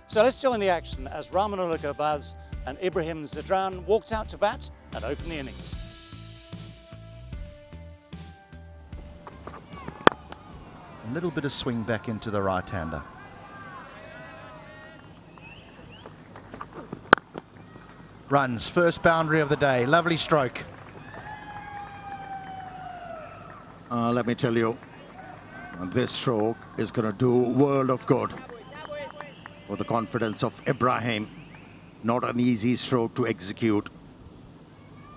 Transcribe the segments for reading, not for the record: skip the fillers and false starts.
So let's join the action as Rahmanullah Gurbaz and Ibrahim Zadran walked out to bat and opened the innings. A little bit of swing back into the right-hander. Runs, first boundary of the day, lovely stroke. Let me tell you, this stroke is going to do a world of good for the confidence of Ibrahim. Not an easy stroke to execute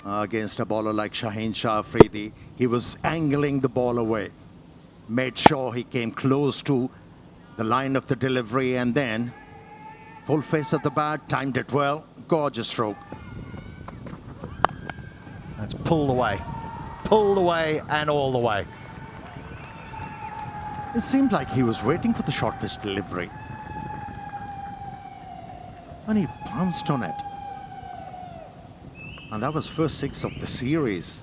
against a bowler like Shaheen Shah Afridi. He was angling the ball away, made sure he came close to the line of the delivery, and then full face of the bat, timed it well. Gorgeous stroke. That's pulled away and all the way. It seemed like he was waiting for the short pitch delivery, and he pounced on it. And that was first six of the series.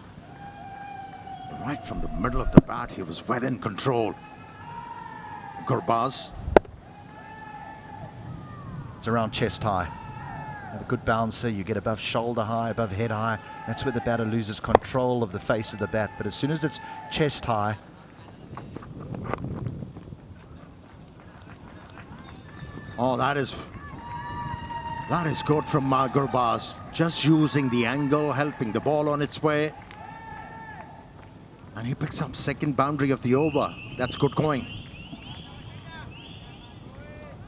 Right from the middle of the bat, he was well in control. Gurbaz. It's around chest high. With a good bouncer, you get above shoulder high, above head high. That's where the batter loses control of the face of the bat. But as soon as it's chest high, oh, that is good from Gurbaz. Just using the angle, helping the ball on its way. And he picks up second boundary of the over. That's good going.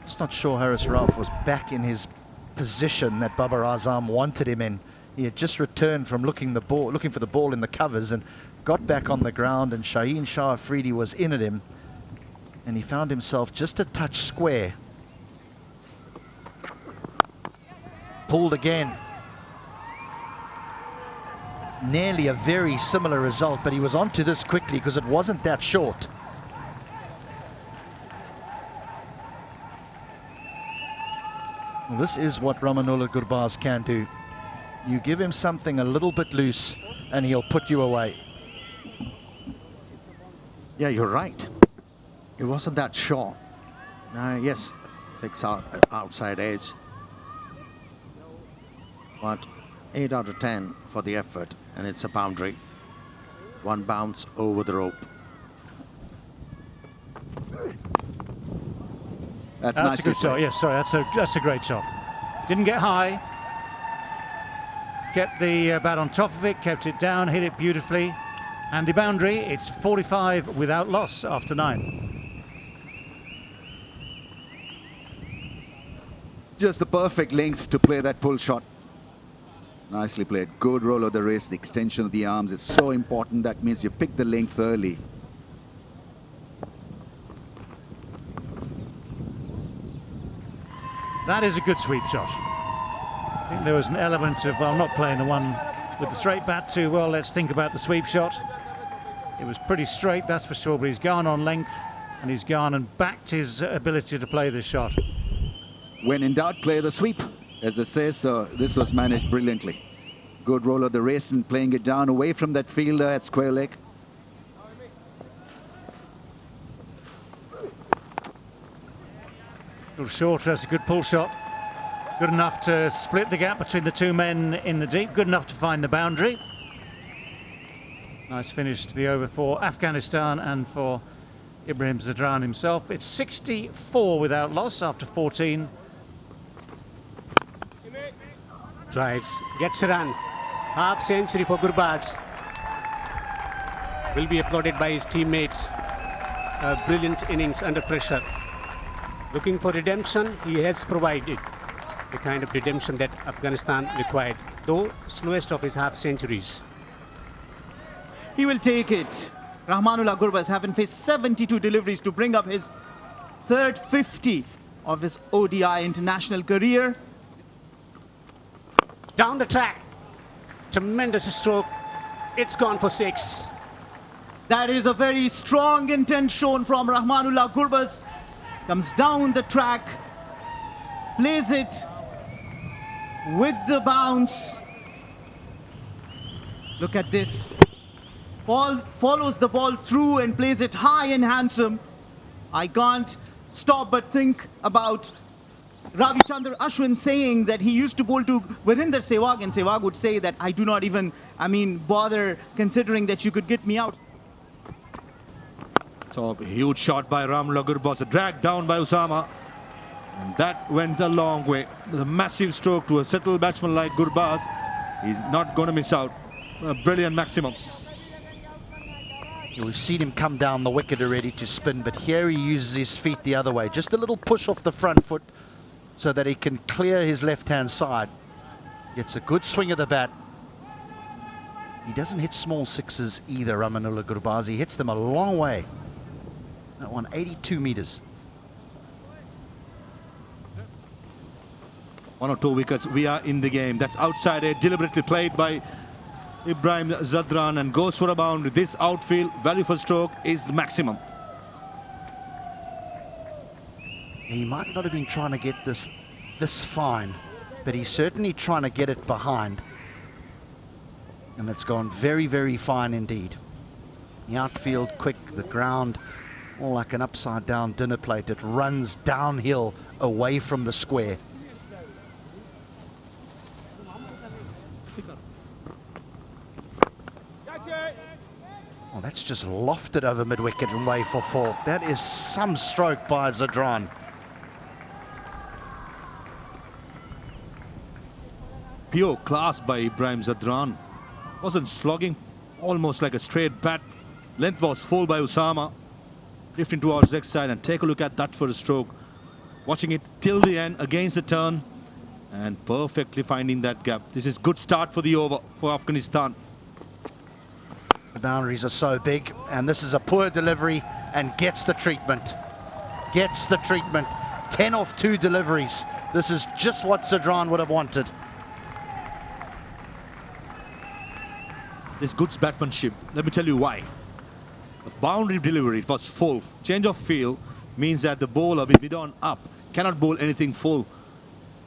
Just not sure Haris Rauf was back in his position that Babar Azam wanted him in. He had just returned from looking for the ball in the covers and got back on the ground, and Shaheen Shah Afridi was in at him, and he found himself just a touch square. Pulled again. Nearly a very similar result, but he was onto this quickly because it wasn't that short. Well, this is what Rahmanullah Gurbaz can do. You give him something a little bit loose and he'll put you away. Yeah, you're right. It wasn't that short. Yes, fix outside edge. But 8 out of 10 for the effort, and it's a boundary. One bounce over the rope. That's a good shot. Yes, sorry, that's a great shot. Didn't get high. Kept the bat on top of it, kept it down, hit it beautifully. And the boundary, it's 45 without loss after 9. Just the perfect length to play that pull shot. Nicely played. Good roll of the wrist, the extension of the arms is so important. That means you pick the length early. That is a good sweep shot. I think there was an element of, well, I'm not playing the one with the straight bat too well. Let's think about the sweep shot. It was pretty straight, that's for sure, but he's gone on length and he's gone and backed his ability to play this shot. When in doubt, play the sweep, as they say, so this was managed brilliantly. Good roll of the wrist and playing it down away from that fielder at square leg. A little shorter, that's a good pull shot. Good enough to split the gap between the two men in the deep. Good enough to find the boundary. Nice finish to the over for Afghanistan and for Ibrahim Zadran himself. It's 64 without loss after 14. Drives, gets a run. Half century for Gurbaz. Will be applauded by his teammates. A brilliant innings under pressure. Looking for redemption, he has provided the kind of redemption that Afghanistan required, though slowest of his half centuries. He will take it. Rahmanullah Gurbaz having faced 72 deliveries to bring up his third 50 of his ODI international career. Down the track. Tremendous stroke. It's gone for 6. That is a very strong intent shown from Rahmanullah Gurbaz. Comes down the track, plays it with the bounce. Look at this. Follows the ball through and plays it high and handsome. I can't stop but think about Ravichandra Ashwin saying that he used to bowl to Virender Sehwag, and Sehwag would say that I do not even, bother considering that you could get me out. So a huge shot by Rahmanullah Gurbaz, dragged down by Usama. And that went a long way. The massive stroke to a settled batsman like Gurbaz. He's not going to miss out. A brilliant maximum. We've seen him come down the wicket already to spin, but here he uses his feet the other way. Just a little push off the front foot so that he can clear his left-hand side. Gets a good swing of the bat. He doesn't hit small sixes either, Rahmanullah Gurbaz. He hits them a long way. That one, 82 metres. 1 or 2 wickets, we are in the game. That's outside edge, deliberately played by Ibrahim Zadran, and goes for a boundary. This outfield value for stroke is the maximum. He might not have been trying to get this fine, but he's certainly trying to get it behind. And it's gone very, very fine indeed. The outfield quick, the ground more like an upside down dinner plate. It runs downhill away from the square. Oh, that's just lofted over mid-wicket and way for 4. That is some stroke by Zadran. Pure class by Ibrahim Zadran. Wasn't slogging, almost like a straight bat. Length was full by Usama. Drifting towards the next side, and take a look at that for a stroke. Watching it till the end against the turn and perfectly finding that gap. This is good start for the over for Afghanistan. The boundaries are so big, and this is a poor delivery and gets the treatment. Gets the treatment. 10 off 2 deliveries. This is just what Zadran would have wanted. This good batsmanship. Let me tell you why. The boundary delivery, it was full. Change of field means that the bowler with mid on up cannot bowl anything full.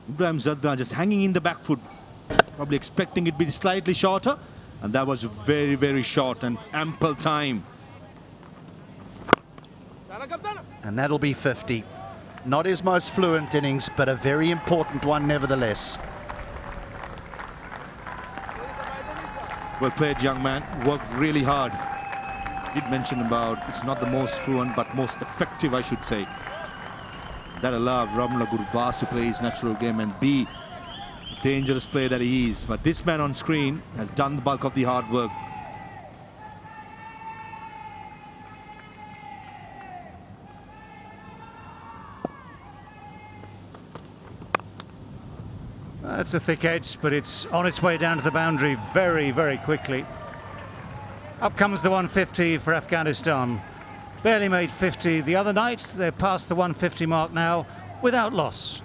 Ibrahim Zadran just hanging in the back foot, probably expecting it to be slightly shorter, and that was very, very short and ample time. And that'll be 50. Not his most fluent innings, but a very important one nevertheless. Well played, young man. Worked really hard. Did mention about it's not the most fluent, but most effective, I should say. That allowed Rahmanullah Gurbaz to play his natural game and be the dangerous player that he is. But this man on screen has done the bulk of the hard work. That's a thick edge, but it's on its way down to the boundary very, very quickly. Up comes the 150 for Afghanistan. Barely made 50 the other night. They're past the 150 mark now without loss.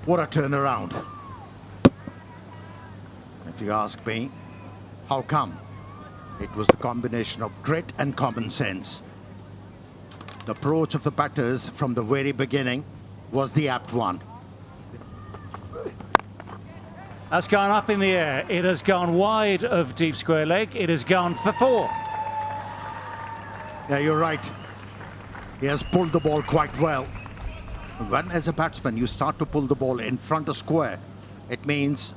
What a turnaround. If you ask me, how come? It was the combination of grit and common sense. The approach of the batters from the very beginning was the apt one. That's gone up in the air. It has gone wide of deep square leg. It has gone for 4. Yeah, you're right. He has pulled the ball quite well. When as a batsman you start to pull the ball in front of square, it means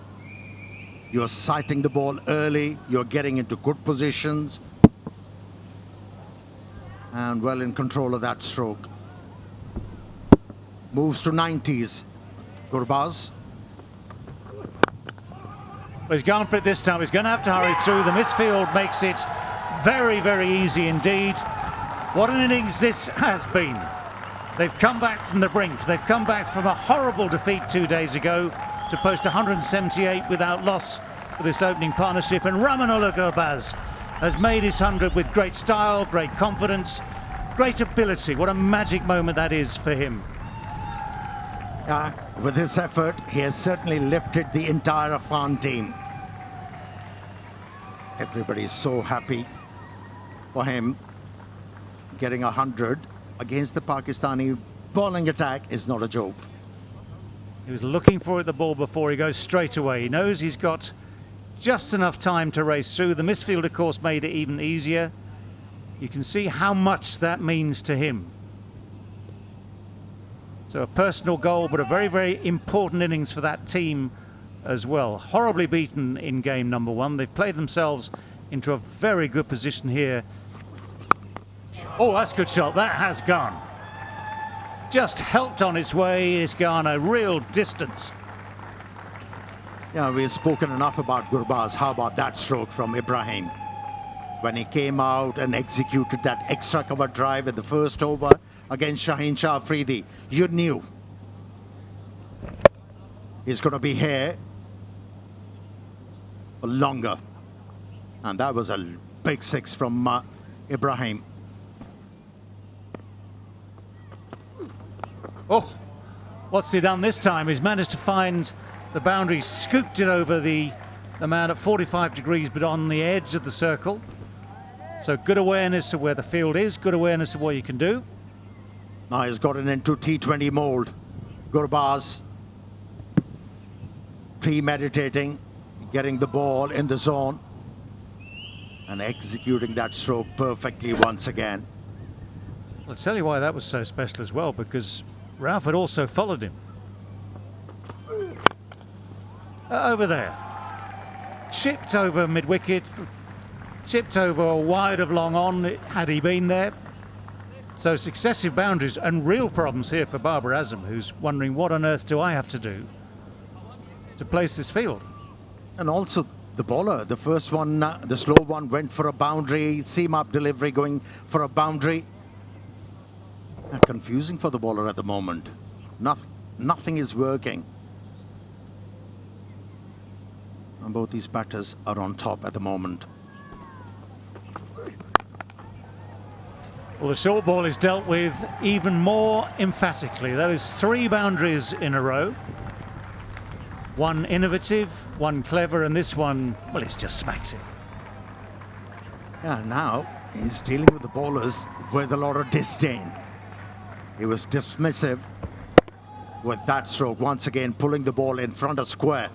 you're sighting the ball early, you're getting into good positions, and well in control of that stroke. Moves to 90s. Gurbaz. Well, he's gone for it this time. He's going to have to hurry through. The misfield makes it very, very easy indeed. What an innings this has been. They've come back from the brink. They've come back from a horrible defeat 2 days ago to post 178 without loss for this opening partnership. And Rahmanullah Gurbaz has made his 100 with great style, great confidence, great ability. What a magic moment that is for him. With this effort, he has certainly lifted the entire Afghan team. Everybody's so happy for him. Getting 100 against the Pakistani bowling attack is not a joke. He was looking for the ball before he goes straight away. He knows he's got just enough time to race through. The misfield, of course, made it even easier. You can see how much that means to him. So a personal goal, but a very, very important innings for that team as well. Horribly beaten in game number 1. They've played themselves into a very good position here. Oh, that's a good shot. That has gone. Just helped on its way. It's gone a real distance. Yeah, we've spoken enough about Gurbaz. How about that stroke from Ibrahim? When he came out and executed that extra cover drive in the first over against Shaheen Shah Afridi, you knew he's going to be here for longer. And that was a big 6 from Ibrahim. Oh, what's he done this time? He's managed to find the boundary, scooped it over the man at 45 degrees, but on the edge of the circle. So good awareness of where the field is, good awareness of what you can do. Now he's gotten into T20 mold. Gurbaz premeditating, getting the ball in the zone and executing that stroke perfectly once again. I'll tell you why that was so special as well, because Ralph had also followed him. Over there. Chipped over mid-wicket, chipped over wide of long on, had he been there. So successive boundaries and real problems here for Babar Azam, who's wondering what on earth do I have to do to place this field. And also the bowler, the first one, the slow one went for a boundary, seam-up delivery going for a boundary. Confusing for the bowler at the moment. Nothing is working. And both these batters are on top at the moment. Well, the short ball is dealt with even more emphatically. That is 3 boundaries in a row. One innovative, one clever, and this one, well, it's just smacked it. Yeah, now he's dealing with the bowlers with a lot of disdain. He was dismissive with that stroke, once again pulling the ball in front of square.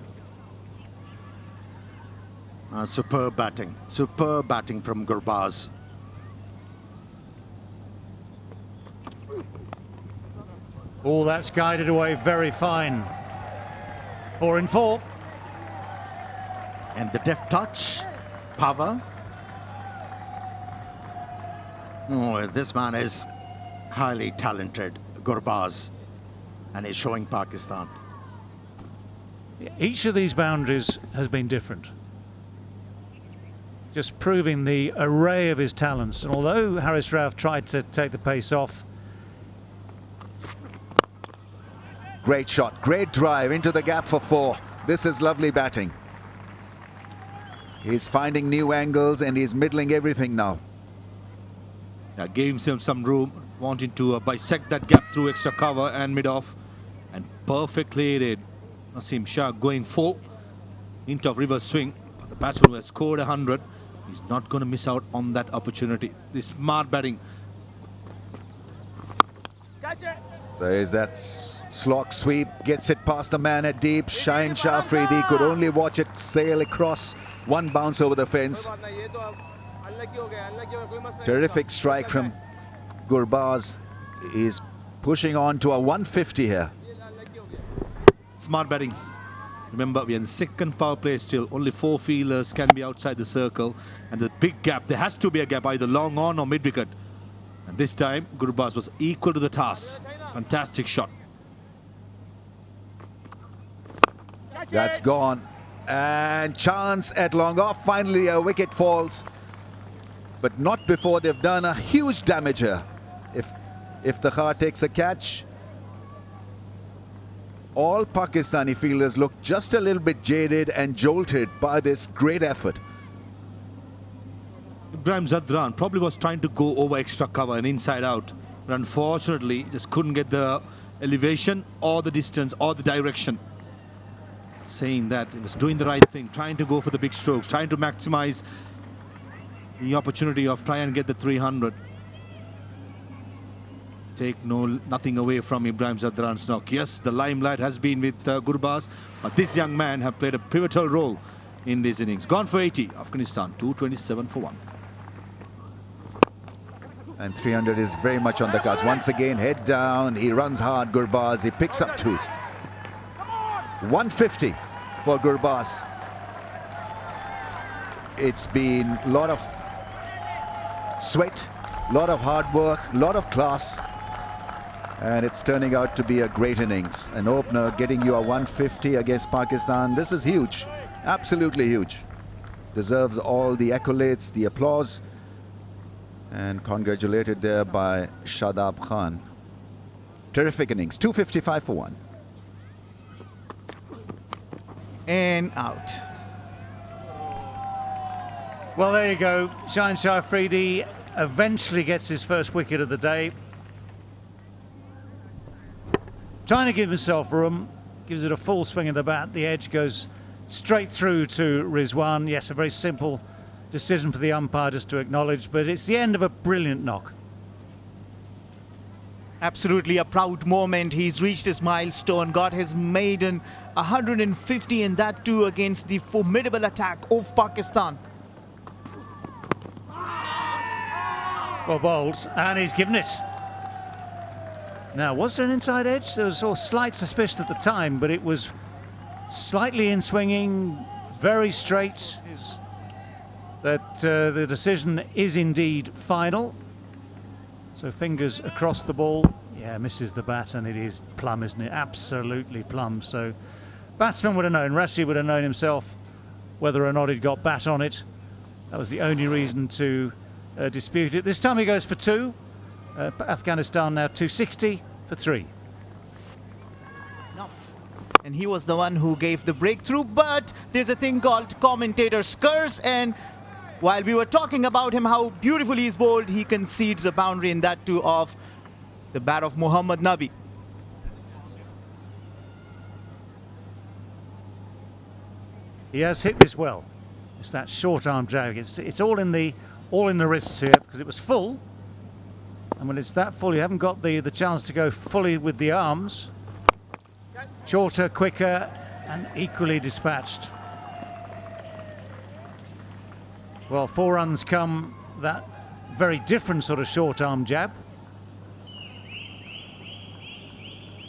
Superb batting from Gurbaz. Oh, that's guided away very fine. 4 in 4. And the deft touch, power. Oh, this man is highly talented, Gurbaz, and he's showing Pakistan. Each of these boundaries has been different, just proving the array of his talents. And although Haris Rauf tried to take the pace off, Great shot, great drive into the gap for 4. This is lovely batting. He's finding new angles and he's middling everything now. Yeah, gave him some room, wanting to bisect that gap through extra cover and mid-off, and perfectly did. Naseem Shah going full into reverse swing, but the batsman who has scored 100 is not going to miss out on that opportunity. This smart batting. There is that slog sweep, gets it past the man at deep. Shaheen Shah Afridi could only watch it sail across, one bounce over the fence. Terrific strike from Gurbaz. He's pushing on to a 150 here. Smart batting. Remember, we are in the second power play still. Only 4 fielders can be outside the circle. And the big gap, there has to be a gap, either long on or mid-wicket. And this time, Gurbaz was equal to the task. Fantastic shot. That's gone. And chance at long off. Finally, a wicket falls. But not before they've done a huge damage here. If the Khar takes a catch, all Pakistani fielders look just a little bit jaded and jolted by this great effort. Ibrahim Zadran probably was trying to go over extra cover and inside out, but unfortunately just couldn't get the elevation or the distance or the direction. Saying that he was doing the right thing, trying to go for the big strokes, trying to maximize the opportunity of try and get the 300. Take nothing away from Ibrahim Zadran's knock. Yes, the limelight has been with Gurbaz, but this young man have played a pivotal role in these innings. Gone for 80, Afghanistan 227 for 1. And 300 is very much on the cards. Once again, head down, he runs hard, Gurbaz, he picks up 2. 150 for Gurbaz. It's been a lot of sweat, a lot of hard work, a lot of class, and it's turning out to be a great innings. An opener getting you a 150 against Pakistan. This is huge, absolutely huge. Deserves all the accolades, the applause, and congratulated there by Shadab Khan. Terrific innings, 255 for 1. And out. Well, there you go. Shaheen Shah Afridi eventually gets his first wicket of the day. Trying to give himself room, gives it a full swing of the bat. The edge goes straight through to Rizwan. Yes, a very simple decision for the umpire just to acknowledge, but it's the end of a brilliant knock. Absolutely a proud moment. He's reached his milestone, got his maiden 150, and that too against the formidable attack of Pakistan. Well bowled, and he's given it. Now, was there an inside edge? There was a slight suspicion at the time, but it was slightly in swinging, very straight. That the decision is indeed final. So fingers across the ball. Yeah, misses the bat, and it is plumb, isn't it? Absolutely plumb. So batsman would have known, Rashid would have known himself whether or not he'd got bat on it. That was the only reason to dispute it. This time he goes for 2. Afghanistan now 260 for 3. Enough. And he was the one who gave the breakthrough, but there's a thing called commentator's curse, and while we were talking about him, how beautifully he's bowled, he concedes a boundary, and that too of the bat of Mohammad Nabi. He has hit this well. It's that short arm drag. It's all in the wrists here because it was full, and when it's that full, you haven't got the chance to go fully with the arms. Shorter, quicker, and equally dispatched. Well, 4 runs come that very different sort of short arm jab.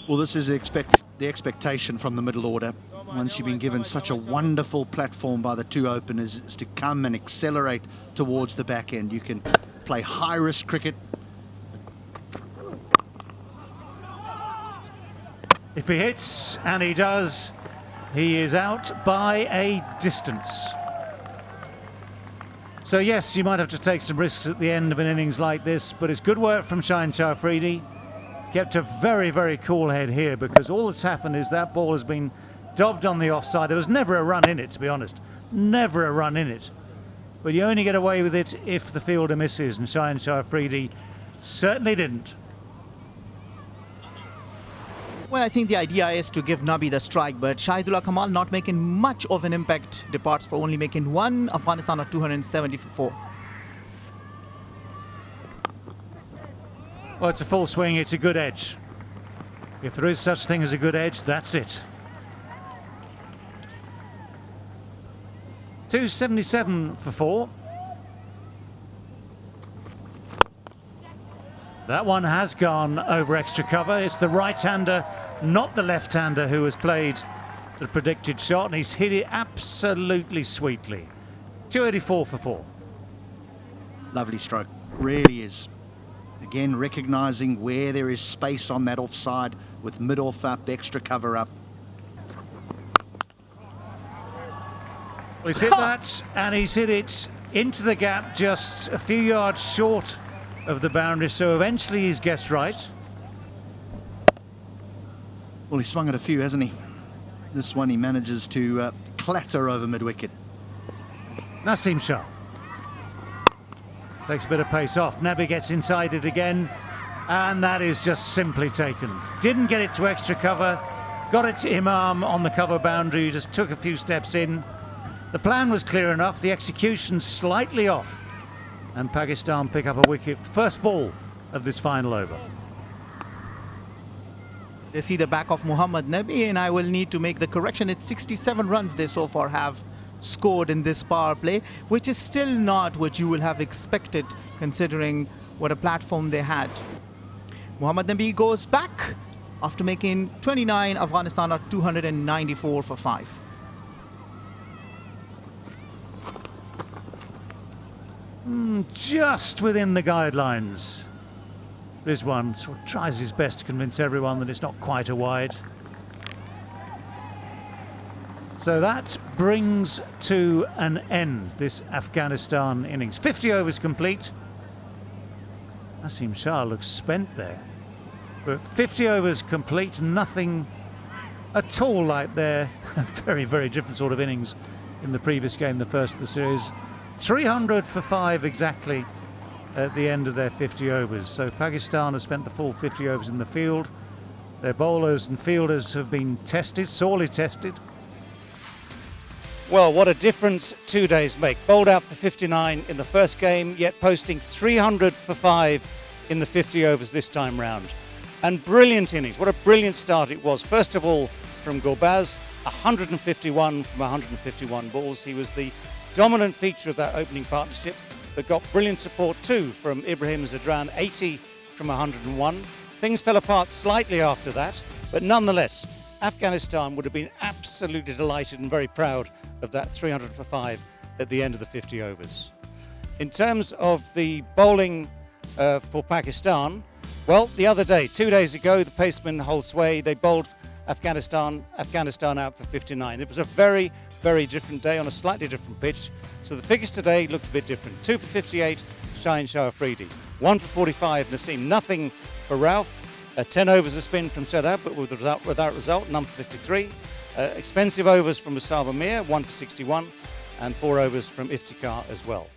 Well, this is the expectation from the middle order. Once you've been given such a wonderful platform by the 2 openers, is to come and accelerate towards the back end. You can play high-risk cricket. If he hits, and he does, he is out by a distance. So yes, you might have to take some risks at the end of an innings like this, but it's good work from Shaheen Shah Afridi. Kept a very, very cool head here, because all that's happened is that ball has been dobbed on the offside. There was never a run in it, to be honest. Never a run in it. But you only get away with it if the fielder misses, and Shaheen Shah Afridi certainly didn't. Well, I think the idea is to give Nabi the strike, but Shahidullah Kamal not making much of an impact, departs for only making 1. Afghanistan at 270 for 4. Well, it's a full swing, it's a good edge. If there is such thing as a good edge, that's it. 277 for 4. That one has gone over extra cover. It's the right-hander, not the left-hander, who has played the predicted shot, and he's hit it absolutely sweetly. 284 for 4. Lovely stroke, really is. Again, recognising where there is space on that offside with mid-off up, extra cover up. Well, he's hit that, and he's hit it into the gap just a few yards short of the boundary, so eventually he's guessed right. Well, he swung at a few, hasn't he? This one he manages to clatter over mid-wicket. Naseem Shah takes a bit of pace off. Nabi gets inside it again, and that is just simply taken. Didn't get it to extra cover, got it to Imam on the cover boundary, just took a few steps in. The plan was clear enough, the execution slightly off, and Pakistan pick up a wicket, first ball of this final over. They see the back of Mohammad Nabi, and I will need to make the correction. It's 67 runs they so far have scored in this power play, which is still not what you will have expected considering what a platform they had. Muhammad Nabi goes back after making 29. Afghanistan are 294 for 5. Just within the guidelines. Rizwan sort of tries his best to convince everyone that it's not quite a wide. So that brings to an end this Afghanistan innings. 50 overs complete. Asim Shah looks spent there. But 50 overs complete, nothing at all like their very, very different sort of innings in the previous game, the first of the series. 300 for 5 exactly at the end of their 50 overs. So Pakistan has spent the full 50 overs in the field. Their bowlers and fielders have been tested, sorely tested. Well, what a difference 2 days make. Bowled out for 59 in the first game, yet posting 300 for 5 in the 50 overs this time round. And brilliant innings. What a brilliant start it was. First of all, from Gurbaz, 151 from 151 balls. He was the dominant feature of that opening partnership, but got brilliant support too from Ibrahim Zadran, 80 from 101. Things fell apart slightly after that, but nonetheless, Afghanistan would have been absolutely delighted and very proud of that 300 for 5 at the end of the 50 overs. In terms of the bowling for Pakistan, well, the other day, 2 days ago, the pacemen hold sway. They bowled Afghanistan out for 59. It was a very, very different day on a slightly different pitch. So the figures today looked a bit different. 2 for 58, Shaheen Shah Afridi. 1 for 45, Naseem. Nothing for Ralph. 10 overs a spin from Shadab, but without result. None for 53. Expensive overs from Musab Amir. 1 for 61. And 4 overs from Iftikhar as well.